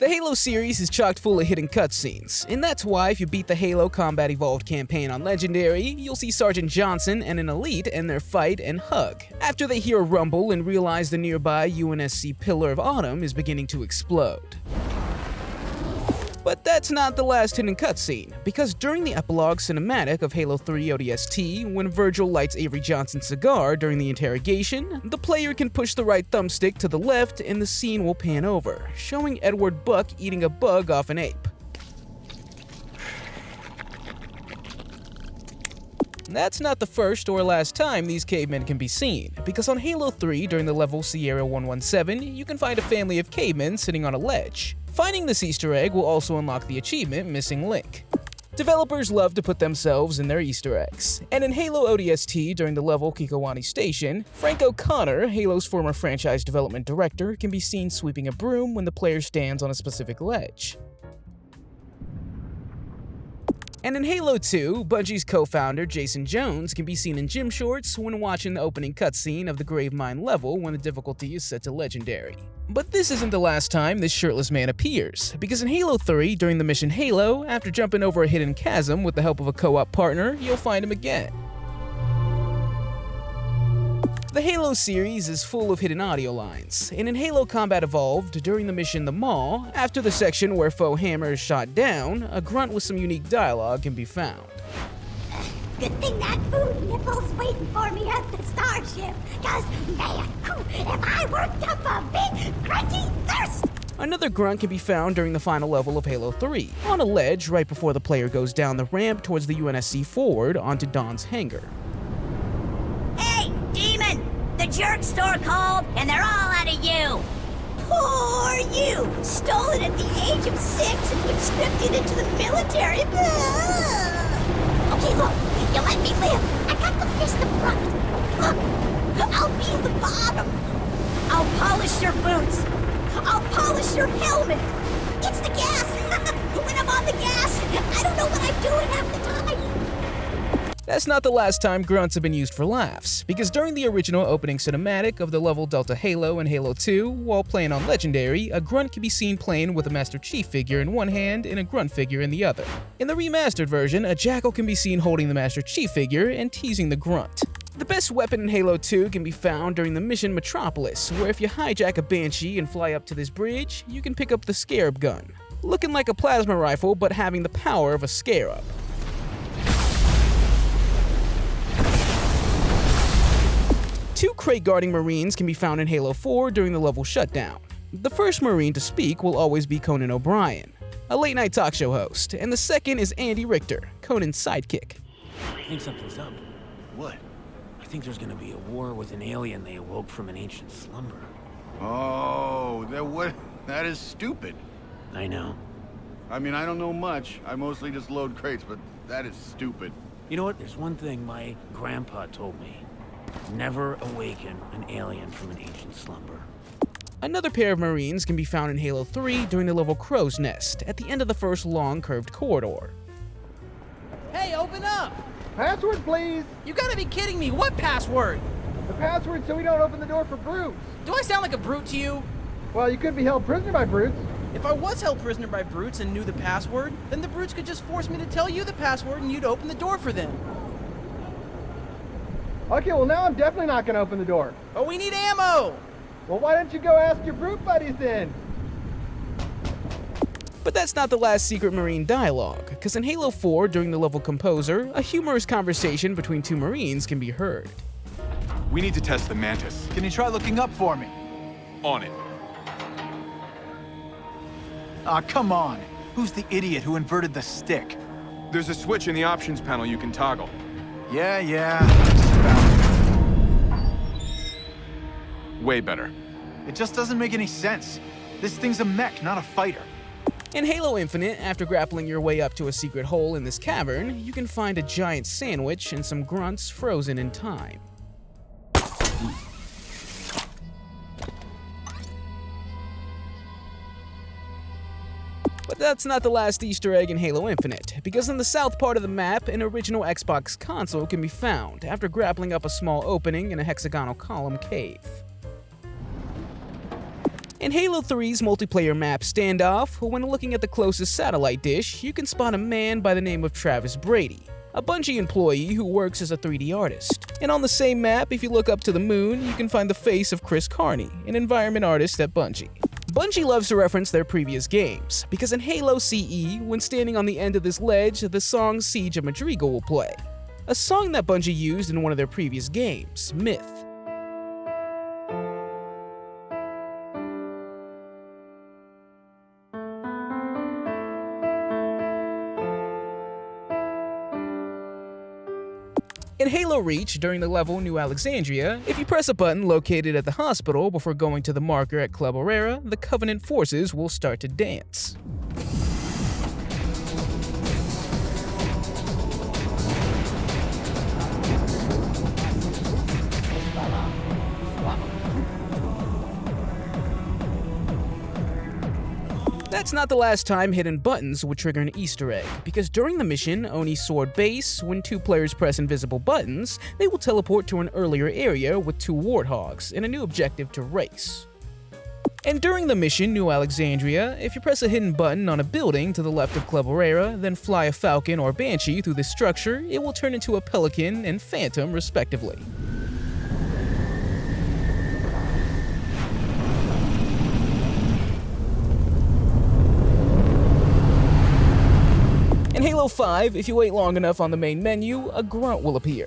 The Halo series is chock full of hidden cutscenes, and that's why if you beat the Halo Combat Evolved campaign on Legendary, you'll see Sergeant Johnson and an elite end their fight and hug, after they hear a rumble and realize the nearby UNSC Pillar of Autumn is beginning to explode. But that's not the last hidden cutscene, because during the epilogue cinematic of Halo 3 ODST, when Virgil lights Avery Johnson's cigar during the interrogation, the player can push the right thumbstick to the left and the scene will pan over, showing Edward Buck eating a bug off an ape. That's not the first or last time these cavemen can be seen, because on Halo 3 during the level Sierra 117, you can find a family of cavemen sitting on a ledge. Finding this Easter egg will also unlock the achievement Missing Link. Developers love to put themselves in their Easter eggs, and in Halo ODST during the level Kikowani Station, Frank O'Connor, Halo's former franchise development director, can be seen sweeping a broom when the player stands on a specific ledge. And in Halo 2, Bungie's co-founder Jason Jones can be seen in gym shorts when watching the opening cutscene of the Gravemind level when the difficulty is set to Legendary. But this isn't the last time this shirtless man appears, because in Halo 3, during the mission Halo, after jumping over a hidden chasm with the help of a co-op partner, you'll find him again. The Halo series is full of hidden audio lines, and in Halo Combat Evolved, during the mission The Maw, after the section where Foe Hammer is shot down, a grunt with some unique dialogue can be found. Good thing that food nipple's waiting for me at the starship, cause man, if I worked up a big, crunchy thirst! Another grunt can be found during the final level of Halo 3, on a ledge right before the player goes down the ramp towards the UNSC forward onto Dawn's hangar. Hey, Demon! The jerk store called, and they're all out of you! Poor you! Stolen at the age of 6 and conscripted into the military! Okay, look, you let me live. I got the fist of front. Look, I'll be the bottom. I'll polish your boots. I'll polish your helmet. It's the gas. When I'm on the gas, I don't know what I'm doing half the time. That's not the last time grunts have been used for laughs, because during the original opening cinematic of the level Delta Halo and Halo 2, while playing on Legendary, a grunt can be seen playing with a Master Chief figure in one hand and a grunt figure in the other. In the remastered version, a jackal can be seen holding the Master Chief figure and teasing the grunt. The best weapon in Halo 2 can be found during the mission Metropolis, where if you hijack a Banshee and fly up to this bridge, you can pick up the Scarab gun, looking like a plasma rifle but having the power of a scarab. Two crate-guarding Marines can be found in Halo 4 during the level Shutdown. The first Marine to speak will always be Conan O'Brien, a late-night talk show host, and the second is Andy Richter, Conan's sidekick. I think something's up. What? I think there's gonna be a war with an alien they awoke from an ancient slumber. Oh, that is stupid. I know. I mean, I don't know much. I mostly just load crates, but that is stupid. You know what? There's one thing my grandpa told me. Never awaken an alien from an ancient slumber. Another pair of Marines can be found in Halo 3 during the level Crow's Nest, at the end of the first long curved corridor. Hey, open up! Password, please! You gotta be kidding me, what password? The password so we don't open the door for brutes. Do I sound like a brute to you? Well, you could be held prisoner by brutes. If I was held prisoner by brutes and knew the password, then the brutes could just force me to tell you the password and you'd open the door for them. Okay, well now I'm definitely not gonna open the door. But we need ammo! Well, why don't you go ask your brute buddies then? But that's not the last secret Marine dialogue, because in Halo 4 during the level Composer, a humorous conversation between two Marines can be heard. We need to test the Mantis. Can you try looking up for me? On it. Ah, come on. Who's the idiot who inverted the stick? There's a switch in the options panel you can toggle. Yeah. I just found it. Way better. It just doesn't make any sense. This thing's a mech, not a fighter. In Halo Infinite, after grappling your way up to a secret hole in this cavern, you can find a giant sandwich and some grunts frozen in time. But that's not the last Easter egg in Halo Infinite, because in the south part of the map, an original Xbox console can be found after grappling up a small opening in a hexagonal column cave. In Halo 3's multiplayer map Standoff, when looking at the closest satellite dish, you can spot a man by the name of Travis Brady, a Bungie employee who works as a 3D artist. And on the same map, if you look up to the moon, you can find the face of Chris Carney, an environment artist at Bungie. Bungie loves to reference their previous games, because in Halo CE, when standing on the end of this ledge, the song Siege of Madrigal will play, a song that Bungie used in one of their previous games, Myth. In Halo Reach, during the level New Alexandria, if you press a button located at the hospital before going to the marker at Club Aurora, the Covenant forces will start to dance. That's not the last time hidden buttons would trigger an Easter egg, because during the mission Oni Sword Base, when 2 players press invisible buttons, they will teleport to an earlier area with 2 warthogs and a new objective to race. And during the mission New Alexandria, if you press a hidden button on a building to the left of Club Aurora, then fly a Falcon or Banshee through this structure, it will turn into a Pelican and Phantom respectively. In Halo 5, if you wait long enough on the main menu, a grunt will appear.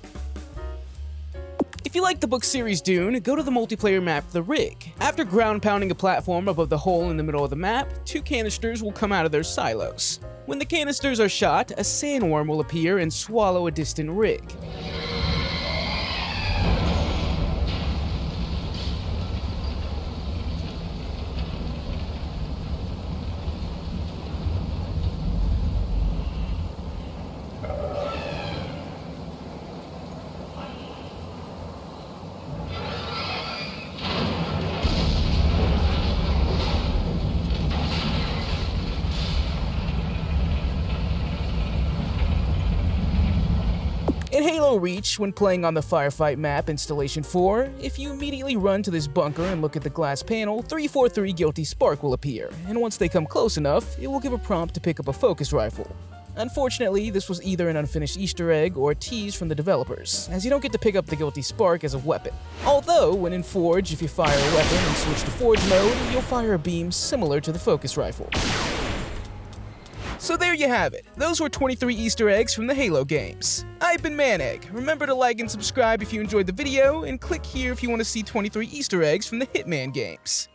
If you like the book series Dune, go to the multiplayer map The Rig. After ground pounding a platform above the hole in the middle of the map, 2 canisters will come out of their silos. When the canisters are shot, a sandworm will appear and swallow a distant rig. In Halo Reach, when playing on the Firefight map Installation 4, if you immediately run to this bunker and look at the glass panel, 343 Guilty Spark will appear, and once they come close enough, it will give a prompt to pick up a focus rifle. Unfortunately, this was either an unfinished Easter egg or a tease from the developers, as you don't get to pick up the Guilty Spark as a weapon. Although, when in Forge, if you fire a weapon and switch to Forge mode, you'll fire a beam similar to the focus rifle. So there you have it. Those were 23 Easter eggs from the Halo games. I've been Manegg. Remember to like and subscribe if you enjoyed the video, and click here if you want to see 23 Easter eggs from the Hitman games.